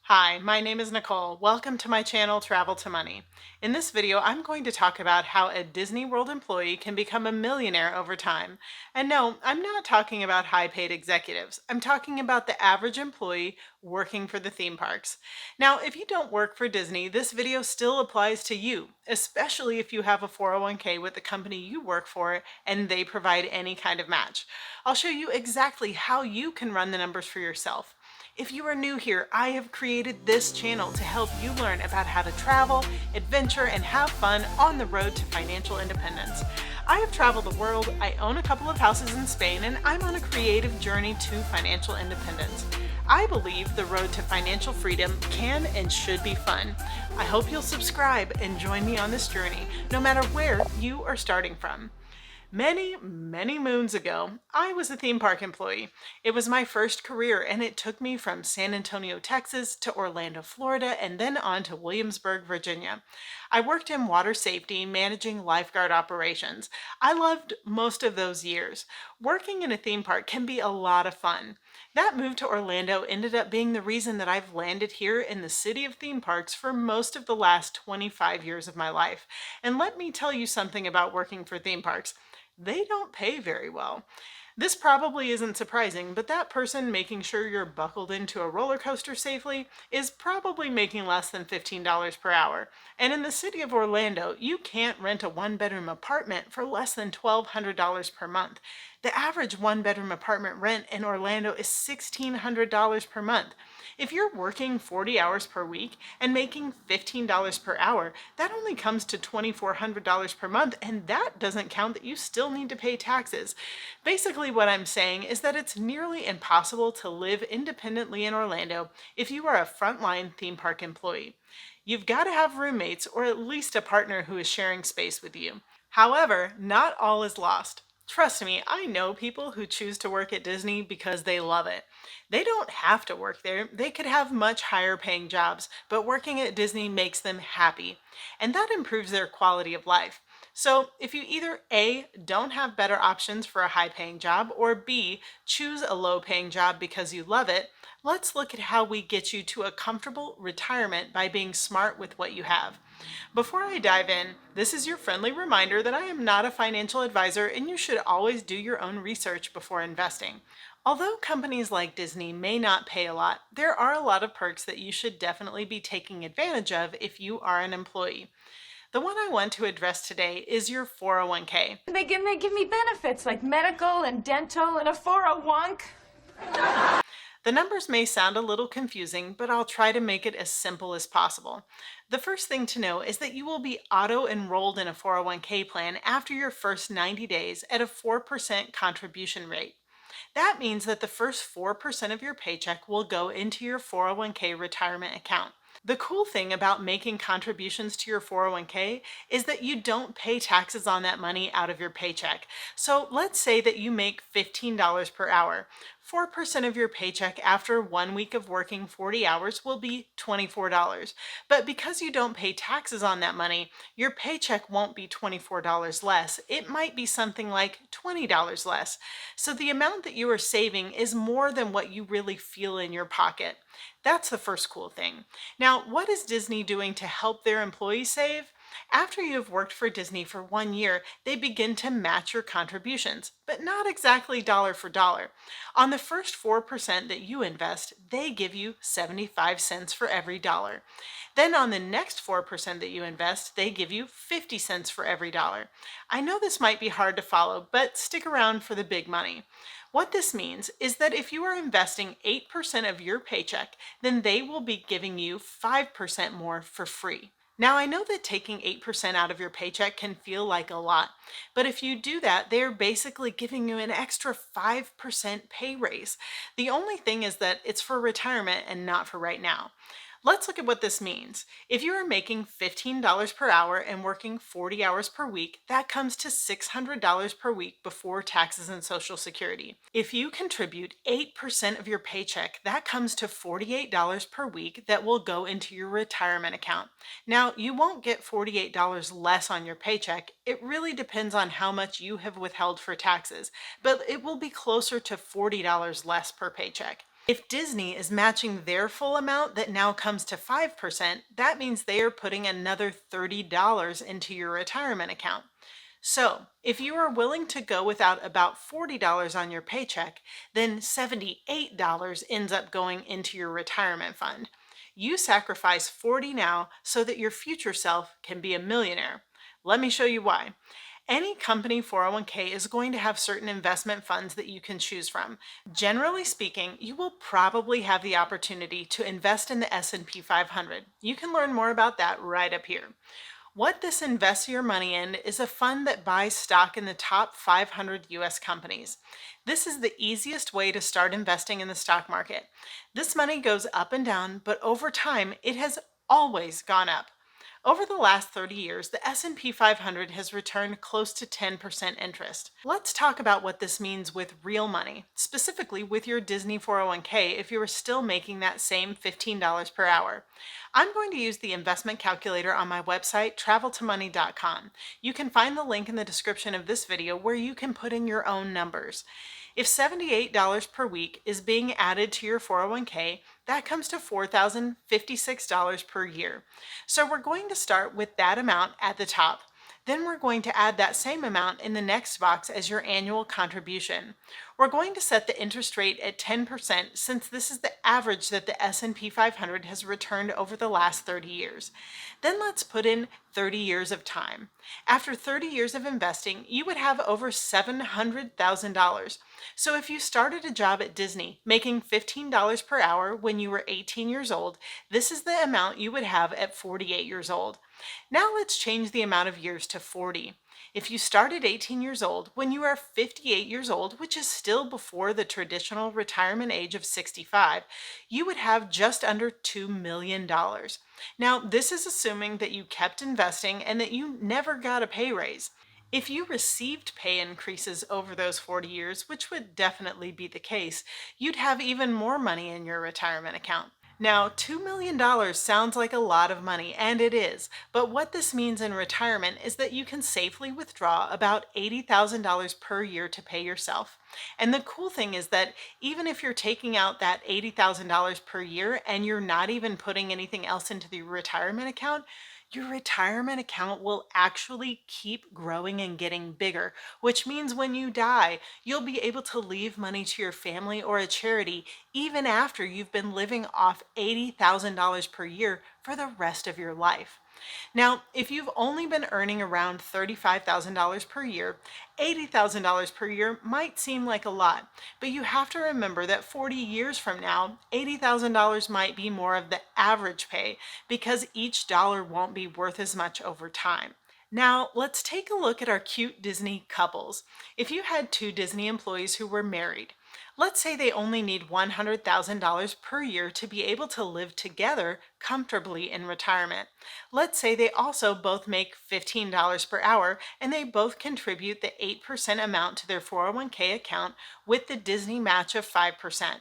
Hi, my name is Nicole. Welcome to my channel, Travel to Money. In this video, I'm going to talk about how a Disney World employee can become a millionaire over time. And no, I'm not talking about high-paid executives. I'm talking about the average employee working for the theme parks. Now, if you don't work for Disney, this video still applies to you, especially if you have a 401k with the company you work for and they provide any kind of match. I'll show you exactly how you can run the numbers for yourself. If you are new here, I have created this channel to help you learn about how to travel, adventure, and have fun on the road to financial independence. I have traveled the world, I own a couple of houses in Spain, and I'm on a creative journey to financial independence. I believe the road to financial freedom can and should be fun. I hope you'll subscribe and join me on this journey, no matter where you are starting from. Many moons ago, I was a theme park employee. It was my first career, and it took me from San Antonio, Texas to Orlando, Florida, and then on to Williamsburg, Virginia. I worked in water safety, managing lifeguard operations. I loved most of those years. Working in a theme park can be a lot of fun. That move to Orlando ended up being the reason that I've landed here in the city of theme parks for most of the last 25 years of my life. And let me tell you something about working for theme parks. They don't pay very well. This probably isn't surprising, but that person making sure you're buckled into a roller coaster safely is probably making less than $15 per hour. And in the city of Orlando, you can't rent a one-bedroom apartment for less than $1,200 per month. The average one-bedroom apartment rent in Orlando is $1,600 per month. If you're working 40 hours per week and making $15 per hour, that only comes to $2,400 per month, and that doesn't count that you still need to pay taxes. Basically, what I'm saying is that it's nearly impossible to live independently in Orlando if you are a frontline theme park employee. You've got to have roommates or at least a partner who is sharing space with you. However, not all is lost. Trust me, I know people who choose to work at Disney because they love it. They don't have to work there. They could have much higher paying jobs, but working at Disney makes them happy, and that improves their quality of life. So if you either A, don't have better options for a high paying job, or B, choose a low paying job because you love it, let's look at how we get you to a comfortable retirement by being smart with what you have. Before I dive in, this is your friendly reminder that I am not a financial advisor and you should always do your own research before investing. Although companies like Disney may not pay a lot, there are a lot of perks that you should definitely be taking advantage of if you are an employee. The one I want to address today is your 401k. They give me benefits like medical and dental and a 401. The numbers may sound a little confusing, but I'll try to make it as simple as possible. The first thing to know is that you will be auto-enrolled in a 401k plan after your first 90 days at a 4% contribution rate. That means that the first 4% of your paycheck will go into your 401k retirement account. The cool thing about making contributions to your 401k is that you don't pay taxes on that money out of your paycheck. So let's say that you make $15 per hour. 4% of your paycheck after 1 week of working 40 hours will be $24. But because you don't pay taxes on that money, your paycheck won't be $24 less. It might be something like $20 less. So the amount that you are saving is more than what you really feel in your pocket. That's the first cool thing. Now, what is Disney doing to help their employees save? After you have worked for Disney for 1 year, they begin to match your contributions, but not exactly dollar for dollar. On the first 4% that you invest, they give you 75 cents for every dollar. Then on the next 4% that you invest, they give you 50 cents for every dollar. I know this might be hard to follow, but stick around for the big money. What this means is that if you are investing 8% of your paycheck, then they will be giving you 5% more for free. Now, I know that taking 8% out of your paycheck can feel like a lot, but if you do that, they're basically giving you an extra 5% pay raise. The only thing is that it's for retirement and not for right now. Let's look at what this means. If you are making $15 per hour and working 40 hours per week, that comes to $600 per week before taxes and Social Security. If you contribute 8% of your paycheck, that comes to $48 per week that will go into your retirement account. Now, you won't get $48 less on your paycheck. It really depends on how much you have withheld for taxes, but it will be closer to $40 less per paycheck. If Disney is matching their full amount that now comes to 5%, that means they are putting another $30 into your retirement account. So, if you are willing to go without about $40 on your paycheck, then $78 ends up going into your retirement fund. You sacrifice 40 now so that your future self can be a millionaire. Let me show you why. Any company 401k is going to have certain investment funds that you can choose from. Generally speaking, you will probably have the opportunity to invest in the S&P 500. You can learn more about that right up here. What this invests your money in is a fund that buys stock in the top 500 US companies. This is the easiest way to start investing in the stock market. This money goes up and down, but over time, it has always gone up. Over the last 30 years, the S&P 500 has returned close to 10% interest. Let's talk about what this means with real money, specifically with your Disney 401k if you are still making that same $15 per hour. I'm going to use the investment calculator on my website, traveltomoney.com. You can find the link in the description of this video where you can put in your own numbers. If $78 per week is being added to your 401k, that comes to $4,056 per year. So we're going to start with that amount at the top. Then we're going to add that same amount in the next box as your annual contribution. We're going to set the interest rate at 10% since this is the average that the S&P 500 has returned over the last 30 years. Then let's put in 30 years of time. After 30 years of investing, you would have over $700,000. So if you started a job at Disney making $15 per hour when you were 18 years old, this is the amount you would have at 48 years old. Now let's change the amount of years to 40. If you started 18 years old when you are 58 years old, which is still before the traditional retirement age of 65, you would have just under $2 million. Now, this is assuming that you kept investing and that you never got a pay raise. If you received pay increases over those 40 years, which would definitely be the case, you'd have even more money in your retirement account. Now, $2 million sounds like a lot of money, and it is, but what this means in retirement is that you can safely withdraw about $80,000 per year to pay yourself. And the cool thing is that even if you're taking out that $80,000 per year and you're not even putting anything else into the retirement account, your retirement account will actually keep growing and getting bigger, which means when you die, you'll be able to leave money to your family or a charity even after you've been living off $80,000 per year for the rest of your life. Now, if you've only been earning around $35,000 per year, $80,000 per year might seem like a lot, but you have to remember that 40 years from now, $80,000 might be more of the average pay because each dollar won't be worth as much over time. Now, let's take a look at our cute Disney couples. If you had two Disney employees who were married, let's say they only need $100,000 per year to be able to live together comfortably in retirement. Let's say they also both make $15 per hour and they both contribute the 8% amount to their 401k account with the Disney match of 5%.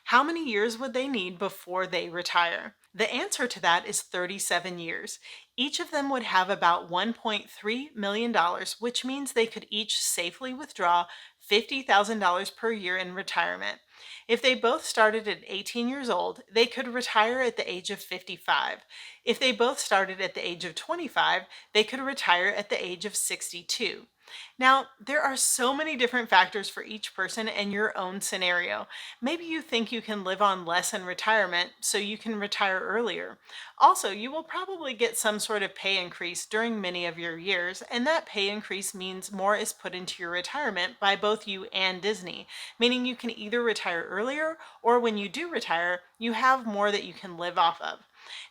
How many years would they need before they retire? The answer to that is 37 years. Each of them would have about $1.3 million, which means they could each safely withdraw $50,000 per year in retirement. If they both started at 18 years old, they could retire at the age of 55. If they both started at the age of 25, they could retire at the age of 62. Now, there are so many different factors for each person and your own scenario. Maybe you think you can live on less in retirement, so you can retire earlier. Also, you will probably get some sort of pay increase during many of your years, and that pay increase means more is put into your retirement by both you and Disney, meaning you can either retire earlier or when you do retire, you have more that you can live off of.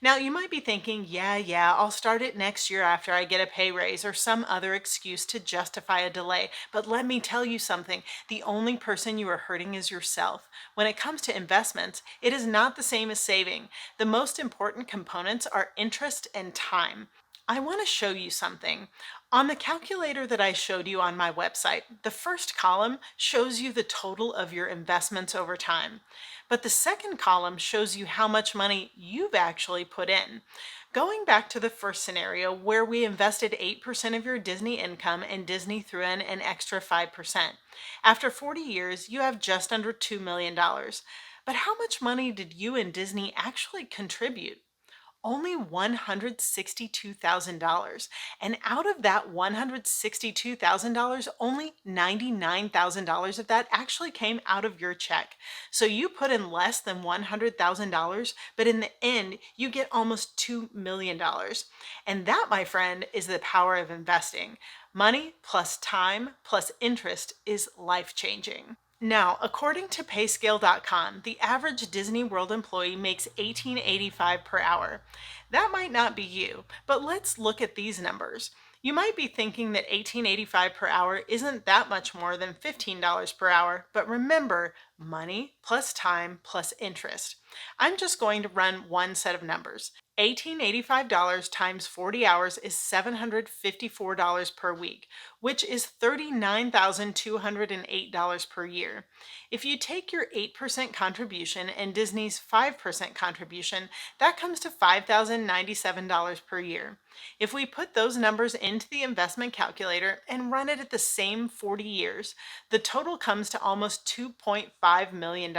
Now, you might be thinking, yeah, I'll start it next year after I get a pay raise or some other excuse to justify a delay. But let me tell you something, the only person you are hurting is yourself. When it comes to investments, it is not the same as saving. The most important components are interest and time. I want to show you something. On the calculator that I showed you on my website, the first column shows you the total of your investments over time. But the second column shows you how much money you've actually put in. Going back to the first scenario where we invested 8% of your Disney income and Disney threw in an extra 5%. After 40 years, you have just under $2 million. But how much money did you and Disney actually contribute? Only $162,000. And out of that $162,000, only $99,000 of that actually came out of your check. So you put in less than $100,000, but in the end, you get almost $2 million. And that, my friend, is the power of investing. Money plus time plus interest is life changing. Now, according to payscale.com, the average Disney World employee makes $18.85 per hour. That might not be you, but let's look at these numbers. You might be thinking that $18.85 per hour isn't that much more than $15 per hour, but remember, money plus time plus interest. I'm just going to run one set of numbers. $18.85 times 40 hours is $754 per week, which is $39,208 per year. If you take your 8% contribution and Disney's 5% contribution, that comes to $5,097 per year. If we put those numbers into the investment calculator and run it at the same 40 years, the total comes to almost $2.5 million.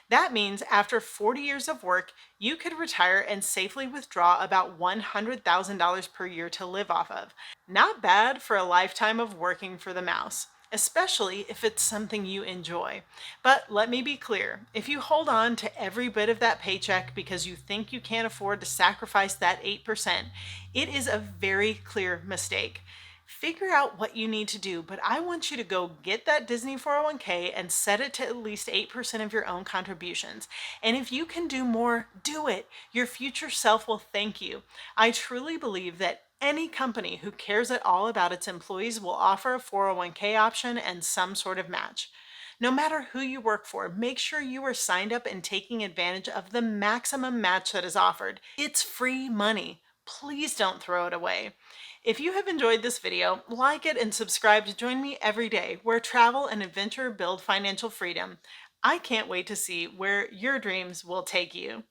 That means after 40 years of work, you could retire and safely withdraw about $100,000 per year to live off of. Not bad for a lifetime of working for the mouse, especially if it's something you enjoy. But let me be clear, if you hold on to every bit of that paycheck because you think you can't afford to sacrifice that 8%, it is a very clear mistake. Figure out what you need to do, but I want you to go get that Disney 401k and set it to at least 8% of your own contributions. And if you can do more, do it. Your future self will thank you. I truly believe that any company who cares at all about its employees will offer a 401k option and some sort of match. No matter who you work for, make sure you are signed up and taking advantage of the maximum match that is offered. It's free money. Please don't throw it away. If you have enjoyed this video, like it and subscribe to join me every day where travel and adventure build financial freedom. I can't wait to see where your dreams will take you.